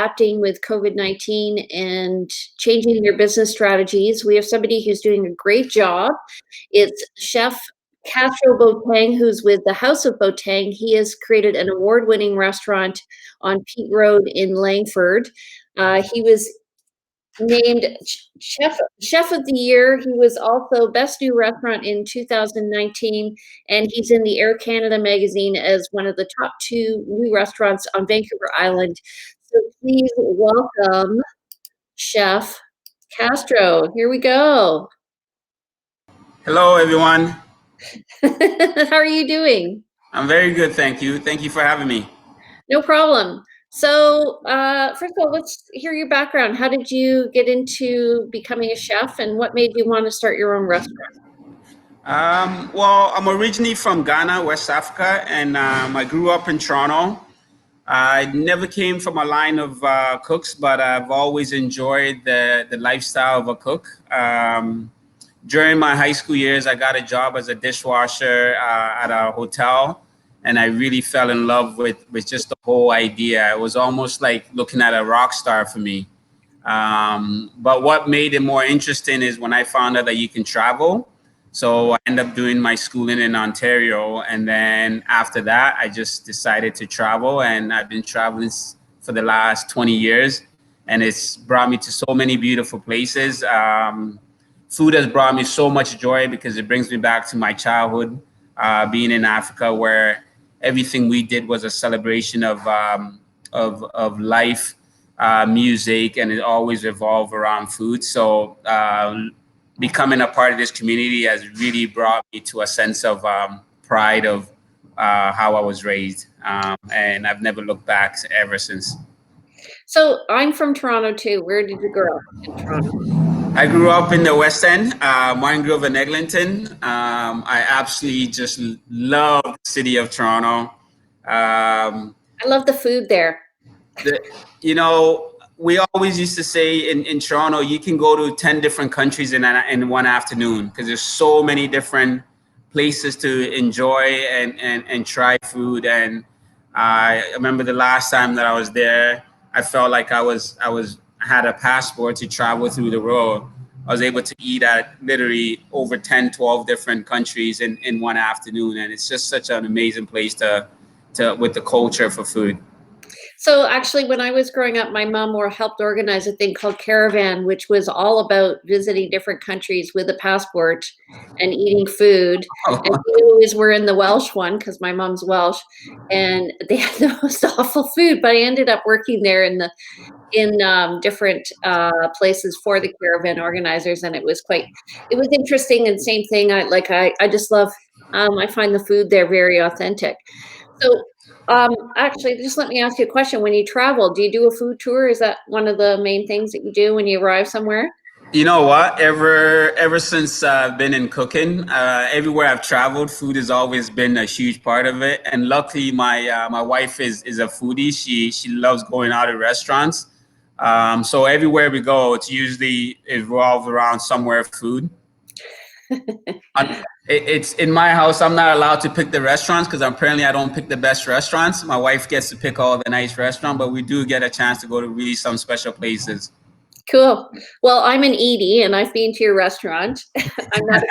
adapting with COVID-19 and changing their business strategies. We have somebody who's doing a great job. It's Chef Castro Boateng, who's with the House of Boateng. He has created an award-winning restaurant on Pete Road in Langford. He was named Chef of the Year. He was also Best New Restaurant in 2019, and he's in the Air Canada magazine as one of the top 2 new restaurants on Vancouver Island. So please welcome Chef Castro. Here we go. Hello, everyone. How are you doing? I'm very good, thank you. Thank you for having me. No problem. So, first of all, let's hear your background. How did you get into becoming a chef, and what made you want to start your own restaurant? Well, I'm originally from Ghana, West Africa, and I grew up in Toronto. I never came from a line of cooks, but I've always enjoyed the lifestyle of a cook. During my high school years, I got a job as a dishwasher at a hotel, and I really fell in love with just the whole idea. It was almost like looking at a rock star for me. But what made it more interesting is when I found out that you can travel. So I ended up doing my schooling in Ontario. And then after that, I just decided to travel. And I've been traveling for the last 20 years. And it's brought me to so many beautiful places. Food has brought me so much joy because it brings me back to my childhood, being in Africa, where everything we did was a celebration of life, music, and it always revolved around food. So becoming a part of this community has really brought me to a sense of pride of how I was raised, and I've never looked back ever since. So, I'm from Toronto too. Where did you grow up in Toronto? I grew up in the West End, Martin Grove and Eglinton. I absolutely just love the city of Toronto. I love the food there. the, you know, we always used to say in Toronto, you can go to 10 different countries in one afternoon because there's so many different places to enjoy and try food. And I remember the last time that I was there, I felt like had a passport to travel through the world. I was able to eat at literally over 10, 12 different countries in one afternoon. And it's just such an amazing place to with the culture for food. So actually, when I was growing up, my mom helped organize a thing called Caravan, which was all about visiting different countries with a passport and eating food. And we always were in the Welsh one because my mom's Welsh, and they had the most awful food. But I ended up working there in different places for the Caravan organizers, and it was interesting. And same thing, I just love. I find the food there very authentic. So, actually, just let me ask you a question. When you travel, do you do a food tour? Is that one of the main things that you do when you arrive somewhere? You know what? Ever since I've been in cooking, everywhere I've traveled, food has always been a huge part of it. And luckily, my wife is a foodie. She loves going out to restaurants. So everywhere we go, it's usually revolved around somewhere food. It's in my house. I'm not allowed to pick the restaurants because apparently I don't pick the best restaurants. My wife gets to pick all the nice restaurants, but we do get a chance to go to really some special places. Cool. Well, I'm an Edie, and I've been to your restaurant. I'm not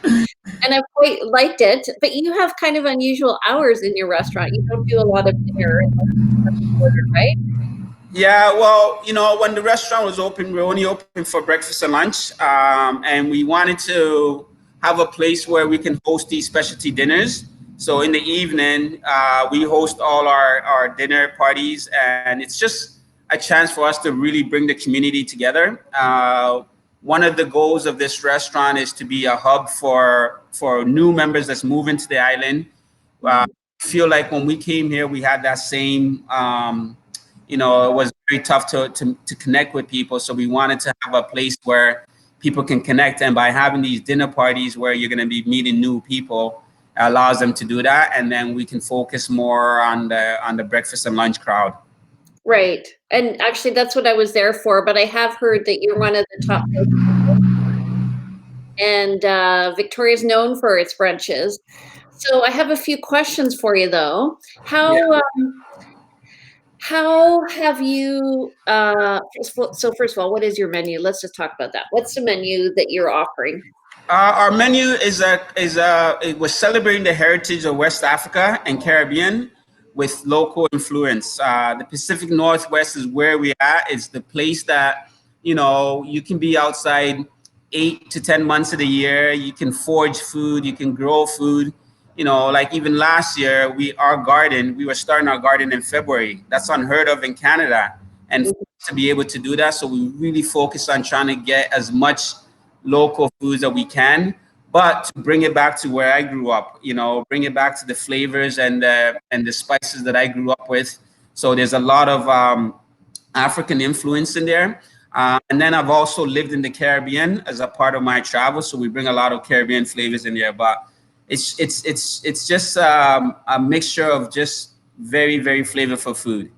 and I've quite liked it. But you have kind of unusual hours in your restaurant. You don't do a lot of dinner, right? Yeah, well, when the restaurant was open, we were only open for breakfast and lunch, and we wanted to have a place where we can host these specialty dinners. So in the evening, we host all our dinner parties, and it's just a chance for us to really bring the community together. One of the goals of this restaurant is to be a hub for new members that's moving to the island. I feel like when we came here, we had that same. It was very tough to connect with people. So we wanted to have a place where people can connect. And by having these dinner parties where you're going to be meeting new people, it allows them to do that. And then we can focus more on the breakfast and lunch crowd. Right. And actually, that's what I was there for. But I have heard that you're one of the top. And Victoria is known for its brunches. So I have a few questions for you, though. Yeah. How have you, so first of all, what is your menu? Let's just talk about that. What's the menu that you're offering? Our menu it was celebrating the heritage of West Africa and Caribbean with local influence. The Pacific Northwest is where we are. It's the place that you can be outside 8 to 10 months of the year. You can forage food. You can grow food. Like even last year, we were starting our garden in February. That's unheard of in Canada, and to be able to do that, so we really focus on trying to get as much local foods that we can, but to bring it back to where I grew up, bring it back to the flavors and the spices that I grew up with. So there's a lot of African influence in there. And then I've also lived in the Caribbean as a part of my travel, so we bring a lot of Caribbean flavors in there. But it's just a mixture of just very very flavorful food.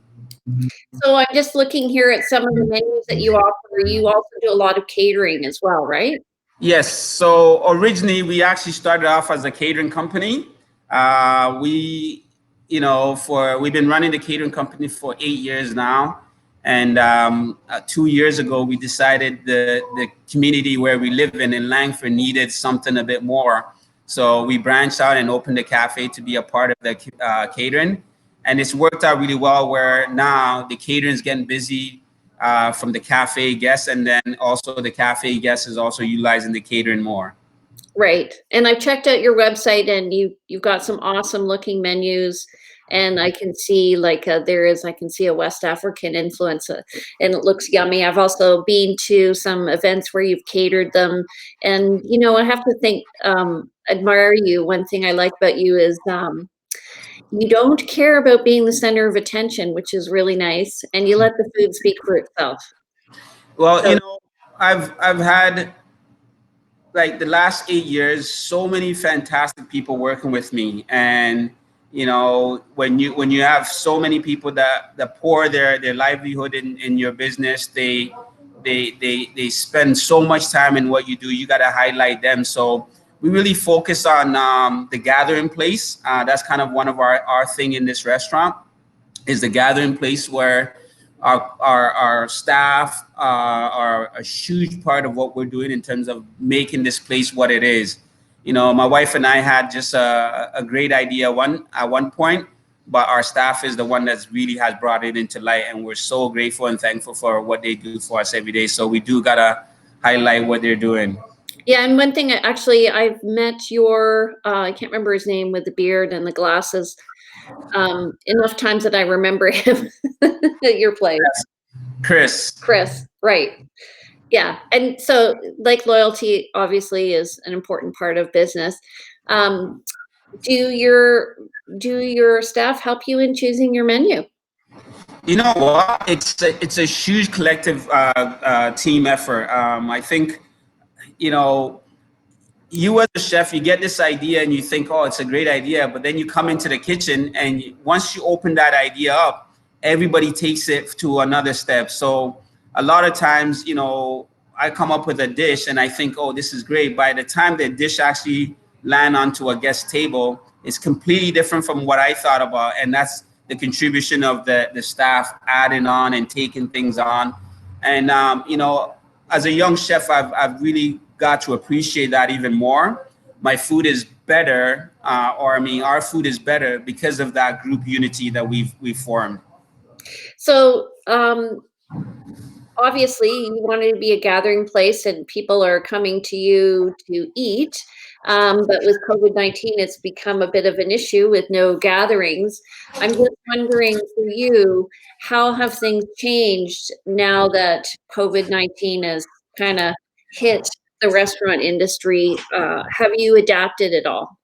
So I'm just looking here at some of the menus that you offer. You also do a lot of catering as well, right? Yes. So originally, we actually started off as a catering company. We, we've been running the catering company for 8 years now. And 2 years ago, we decided the community where we live in Langford needed something a bit more. So we branched out and opened a cafe to be a part of the catering. And it's worked out really well where now the catering is getting busy from the cafe guests, and then also the cafe guests is also utilizing the catering more. Right. And I've checked out your website and you've got some awesome looking menus. And I can see I can see a West African influence and it looks yummy. I've also been to some events where you've catered them. And, I have to admire you. One thing I like about you is you don't care about being the center of attention, which is really nice. And you let the food speak for itself. Well, So I've had like the last 8 years, so many fantastic people working with me, and when you have so many people that pour their livelihood in your business, they spend so much time in what you do. You got to highlight them. So we really focus on the gathering place. That's kind of one of our thing in this restaurant is the gathering place where our staff are a huge part of what we're doing in terms of making this place what it is. My wife and I had just a great idea at one point, but our staff is the one that's really has brought it into light, and we're so grateful and thankful for what they do for us every day. So we do gotta highlight what they're doing. yeah, and one thing actually, I've met your I can't remember his name with the beard and the glasses. Enough times that I remember him at your place. Chris. Chris, right. Yeah. And so like loyalty obviously is an important part of business. Um, do your do your staff help you in choosing your menu? You know what? It's a huge collective team effort. I think you know you as a chef, you get this idea and you think, oh, it's a great idea, but then you come into the kitchen and once you open that idea up, everybody takes it to another step. So a lot of times, I come up with a dish and I think, oh, this is great. By the time the dish actually land onto a guest table, it's completely different from what I thought about. And that's the contribution of the staff adding on and taking things on. And, as a young chef, I've really got to appreciate that even more. My food is better, or I mean, our food is better because of that group unity that we've formed. So obviously you want it to be a gathering place and people are coming to you to eat. But with COVID-19, it's become a bit of an issue with no gatherings. I'm just wondering for you, how have things changed now that COVID-19 has kind of hit the restaurant industry? Have you adapted at all?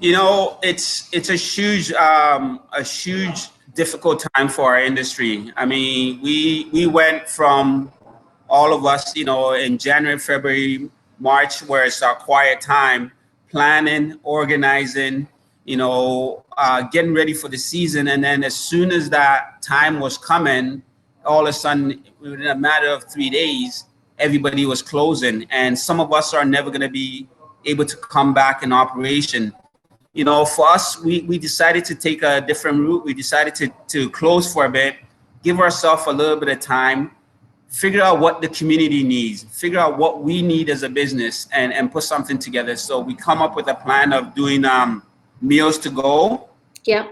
It's a huge difficult time for our industry. I mean, we went from all of us, in January, February, March, where it's our quiet time, planning, organizing, getting ready for the season. And then as soon as that time was coming, all of a sudden, within a matter of 3 days, everybody was closing. And some of us are never going to be able to come back in operation. For us, we decided to take a different route. We decided to close for a bit, give ourselves a little bit of time, figure out what the community needs, figure out what we need as a business, and put something together. So we come up with a plan of doing meals to go. Yeah.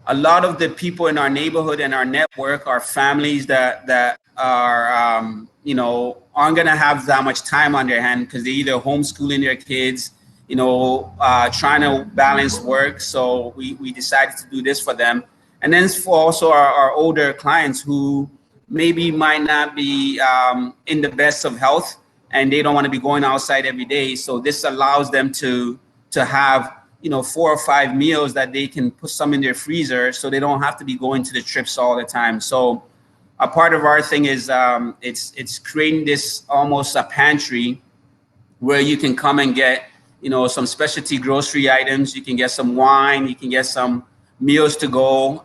A lot of the people in our neighborhood and our network are families that are aren't gonna have that much time on their hand because they're either homeschooling their kids, trying to balance work. So we decided to do this for them, and then for also our older clients who maybe might not be in the best of health and they don't want to be going outside every day. So this allows them to have 4 or 5 meals that they can put some in their freezer, so they don't have to be going to the trips all the time. So a part of our thing is it's creating this almost a pantry where you can come and get some specialty grocery items. You can get some wine, you can get some meals to go,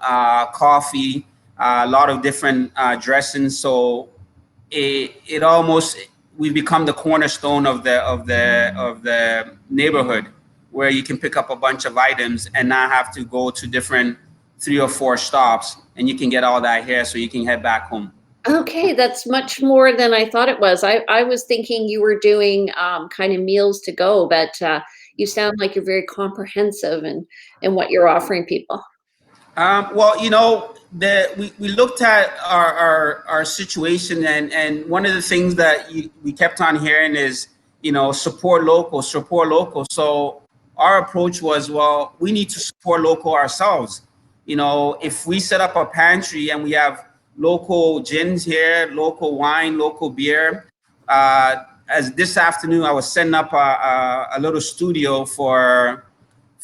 coffee, a lot of different dressings. So it almost, we become the cornerstone of the neighborhood, where you can pick up a bunch of items and not have to go to different 3 or 4 stops, and you can get all that here so you can head back home. Okay, that's much more than I thought it was. I was thinking you were doing kind of meals to go, but you sound like you're very comprehensive in what you're offering people. Well, we looked at our situation, and one of the things that we kept on hearing is, support local, support local. So our approach was, well, we need to support local ourselves. If we set up a pantry and we have local gins here, local wine, local beer. As this afternoon, I was setting up a little studio for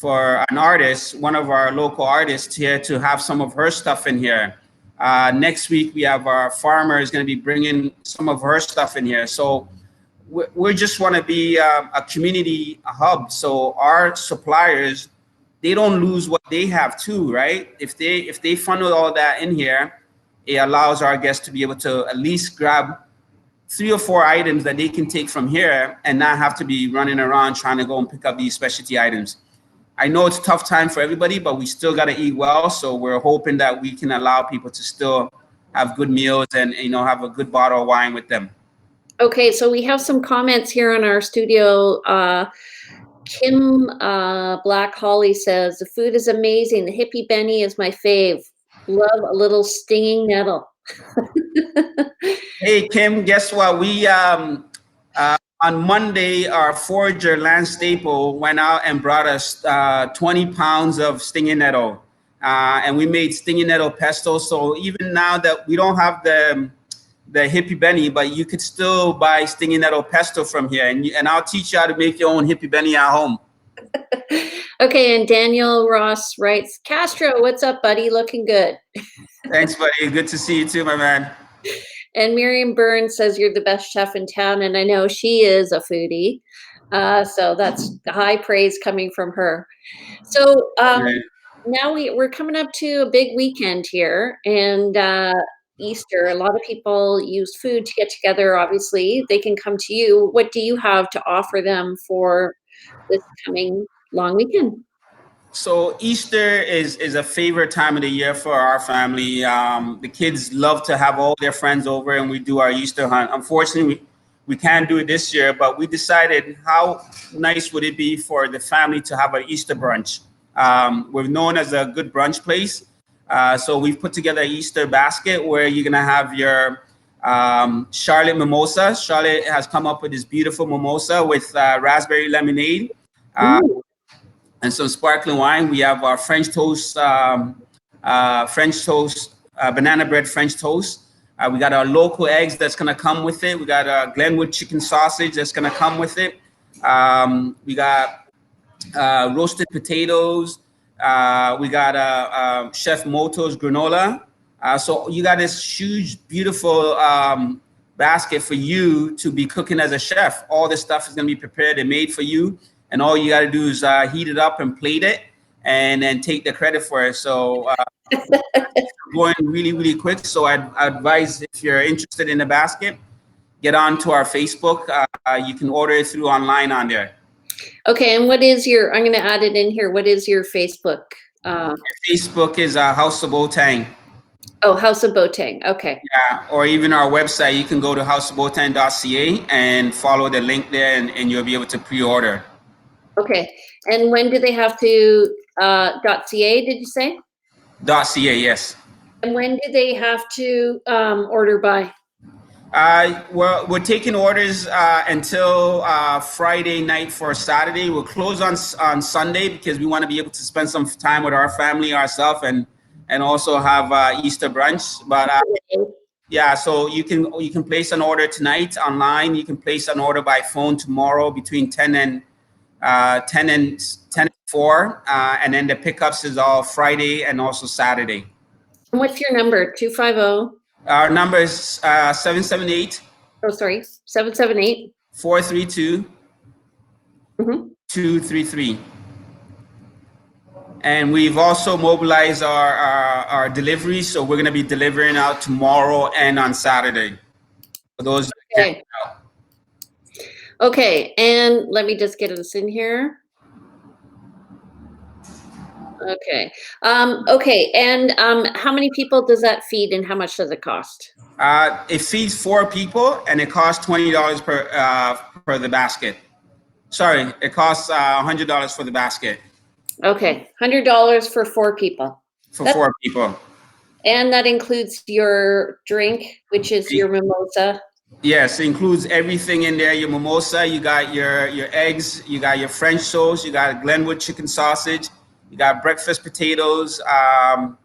an artist, one of our local artists here, to have some of her stuff in here. Next week, we have our farmer is going to be bringing some of her stuff in here. So we just want to be a community hub. So our suppliers, they don't lose what they have too, right? If they funnel all that in here, it allows our guests to be able to at least grab 3 or 4 items that they can take from here and not have to be running around trying to go and pick up these specialty items. I know it's a tough time for everybody, but we still got to eat well. So we're hoping that we can allow people to still have good meals and have a good bottle of wine with them. Okay, so we have some comments here in our studio. Kim Black Holly says the food is amazing. The hippie Benny is my fave. Love a little stinging nettle. Hey Kim, guess what? We on Monday, our forager Lance Staple went out and brought us 20 pounds of stinging nettle, and we made stinging nettle pesto. So even now that we don't have the hippie Benny, but you could still buy stinging nettle pesto from here, and I'll teach you how to make your own hippie Benny at home. Okay, and Daniel Ross writes, Castro, what's up, buddy? Looking good. Thanks, buddy. Good to see you too, my man. And Miriam Burns says you're the best chef in town, and I know she is a foodie. So that's high praise coming from her. So now we're coming up to a big weekend here, and Easter. A lot of people use food to get together. Obviously, they can come to you. What do you have to offer them for this coming long weekend? So Easter is a favorite time of the year for our family. The kids love to have all their friends over, and we do our Easter hunt. Unfortunately, we can't do it this year, but we decided how nice would it be for the family to have an Easter brunch. We're known as a good brunch place. So we've put together an Easter basket where you're going to have your Charlotte mimosa. Charlotte has come up with this beautiful mimosa with raspberry lemonade. And some sparkling wine. We have our French toast, banana bread French toast. We got our local eggs that's gonna come with it. We got a Glenwood chicken sausage that's gonna come with it. We got roasted potatoes. We got Chef Moto's granola. So you got this huge, beautiful basket for you to be cooking as a chef. All this stuff is gonna be prepared and made for you. And all you got to do is heat it up and plate it, and then take the credit for it. So going really, really quick. So I advise, if you're interested in the basket, get on to our Facebook. You can order it through online on there. Okay, and what is your, I'm gonna add it in here, what is your Facebook? Facebook is House of Boateng. Oh, House of Boateng, okay. Yeah, or even our website. You can go to houseofboateng.ca and follow the link there, and you'll be able to pre-order. Okay, and when do they have to, .ca, did you say? .ca, yes. And when do they have to, order by? Well, we're taking orders until Friday night for Saturday. We'll close on Sunday because we want to be able to spend some time with our family, ourselves, and also have Easter brunch. But yeah, so you can place an order tonight online. You can place an order by phone tomorrow between 10 and 4, and then the pickups is all Friday and also Saturday. And what's your number? 250? Our number is 778. Oh, sorry, 778? 432 Mm-hmm. 233. And we've also mobilized our delivery, so we're going to be delivering out tomorrow and on Saturday. For those that can't Okay. Okay, and let me just get this in here. Okay. Okay, and how many people does that feed, and how much does it cost? It feeds 4 people, and it costs $20 per the basket. Sorry, it costs $100 for the basket. Okay, $100 for 4 people. For 4 people. And that includes your drink, which is your mimosa. Yes, it includes everything in there. Your mimosa, you got your eggs, you got your French toast, you got Glenwood chicken sausage, you got breakfast potatoes, and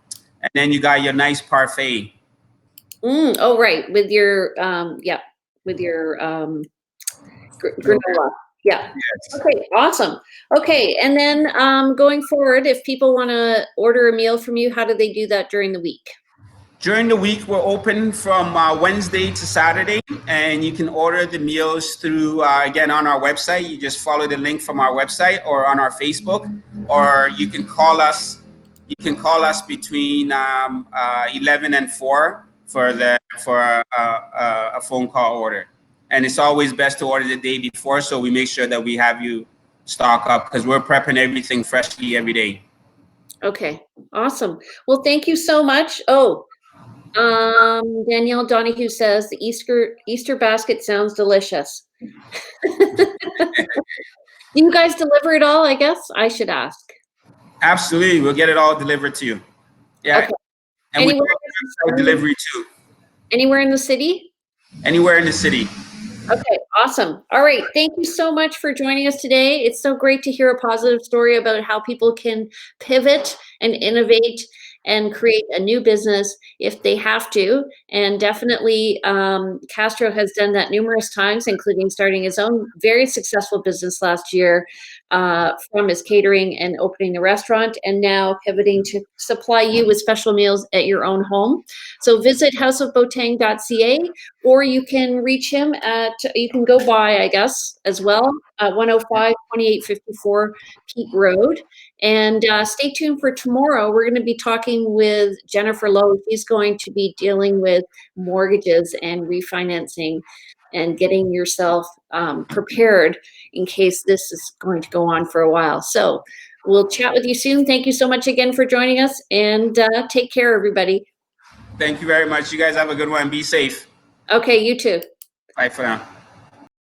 then you got your nice parfait. Oh, right, with your yeah, with your granola. Yeah. Yes. Okay, awesome. Okay, and then going forward, if people want to order a meal from you, how do they do that during the week? During the week, we're open from Wednesday to Saturday, and you can order the meals through, again, on our website. You just follow the link from our website or on our Facebook, or you can call us. You can call us between 11 and 4 for a phone call order. And it's always best to order the day before, so we make sure that we have you stock up because we're prepping everything freshly every day. Okay, awesome. Well, thank you so much. Oh, Danielle Donahue says the Easter basket sounds delicious. Do you guys deliver it all? I guess I should ask. Absolutely, we'll get it all delivered to you. Yeah, okay. and we do delivery too. Anywhere in the city? Anywhere in the city. Okay, awesome. All right, thank you so much for joining us today. It's so great to hear a positive story about how people can pivot and innovate and create a new business if they have to. And definitely, Castro has done that numerous times, including starting his own very successful business last year from his catering and opening a restaurant, and now pivoting to supply you with special meals at your own home. So visit houseofboateng.ca, or you can reach him at, you can go by, I guess, as well, 105 2854 Pete Road. And stay tuned for tomorrow. We're going to be talking with Jennifer Lowe. She's going to be dealing with mortgages and refinancing and getting yourself prepared in case this is going to go on for a while. So we'll chat with you soon. Thank you so much again for joining us, and take care, everybody. Thank you very much. You guys have a good one. Be safe. Okay, you too. Bye for now.